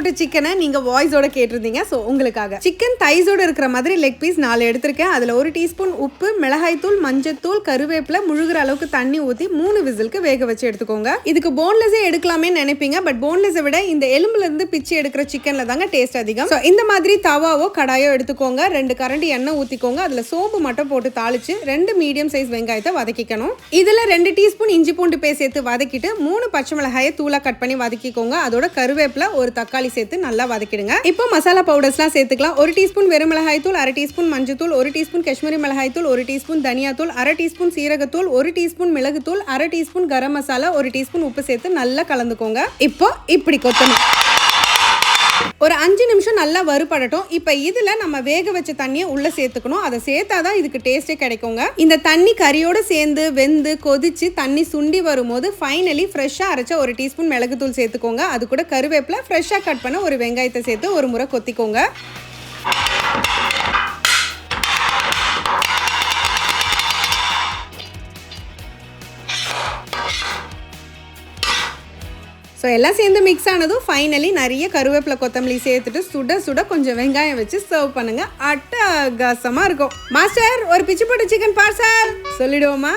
போட்ட சிக்கனை நீங்க வாய்ஸோட கேட்டிருந்தீங்க. ஸோ உங்களுக்காக சிக்கன் தைஸோட இருக்கிற மாதிரி லெக் பீஸ் 4 எடுத்திருக்கேன். அதில் 1 டீஸ்பூன் உப்பு, மிளகாய் தூள், மஞ்சள் தூள், கருவேப்பிலை, முழுகிற அளவுக்கு தண்ணி ஊற்றி 3 விசிலுக்கு வேக வச்சு எடுத்துக்கோங்க. இதுக்கு போன்லெஸ்ஸே எடுக்கலாமே நினைப்பீங்க, பட் போன்லெஸ்ஸை விட இந்த எலும்புல இருந்து பிச்சு எடுக்கிற சிக்கன்ல தாங்க டேஸ்ட் அதிகம். ஸோ இந்த மாதிரி தவாவோ கடாயோ எடுத்துக்கோங்க. 2 கரண்டி எண்ணெய் ஊற்றிக்கோங்க. அதில் சோம்பு மட்டும் போட்டு தாளிச்சு 2 மீடியம் சைஸ் வெங்காயத்தை வதக்கிக்கணும். இதில் 2 டீஸ்பூன் இஞ்சி பூண்டு பேஸ்ட் சேர்த்து வதக்கிட்டு 3 பச்சை மிளகாயை தூளா கட் பண்ணி வதக்கிக்கோங்க. அதோட கருவேப்பிலை, 1 தக்காளி சேர்த்து நல்லா வதக்கிடுங்க. இப்போ மசாலா பவுடர்ஸ்லாம் சேர்த்துக்கலாம். 1 டீஸ்பூன் வெறும் மிளகாய் தூள், 1/2 டீஸ்பூன் மஞ்சள் தூள், 1 டீஸ்பூன் காஷ்மீரி மிளகாய் தூள், 1 டீஸ்பூன் தனியா தூள், 1/2 டீஸ்பூன் சீரகத்தூள், 1 டீஸ்பூன் மிளகு தூள், 1/2 டீஸ்பூன் கரம் மசாலா, 1 டீஸ்பூன் உப்பு சேர்த்து நல்லா கலந்துக்கோங்க. இப்போ இப்படி கொத்தணும். ஒரு 5 நிமிஷம் நல்லா வறுபடட்டும். இப்போ இதுல நம்ம வேக வச்ச தண்ணியை உள்ள சேர்த்துக்கணும். அதை சேர்த்தாதான் இதுக்கு டேஸ்டே கிடைக்குங்க. இந்த தண்ணி கறியோட சேர்ந்து வெந்து கொதிச்சு தண்ணி சுண்டி வரும்போது ஃபைனலி ஃப்ரெஷ்ஷா அரைச்ச 1 டீஸ்பூன் மிளகு தூள் சேர்த்துக்கோங்க. அது கூட கருவேப்பிலை, ஃப்ரெஷ்ஷா கட் பண்ண ஒரு வெங்காயத்தை சேர்த்து ஒரு முறை கொத்திக்கோங்க. ஸோ எல்லாம் சேர்ந்து மிக்ஸ் ஆனதும் ஃபைனலி நிறைய கருவேப்பிலை, கொத்தமல்லி சேர்த்துட்டு சுட சுட கொஞ்சம் வெங்காயம் வச்சு சர்வ் பண்ணுங்க. அட்டகாசமாக இருக்கும். மாஸ்டர், ஒரு பிச்சு போட்ட சிக்கன் பார்சல் சொல்லிடுவோமா?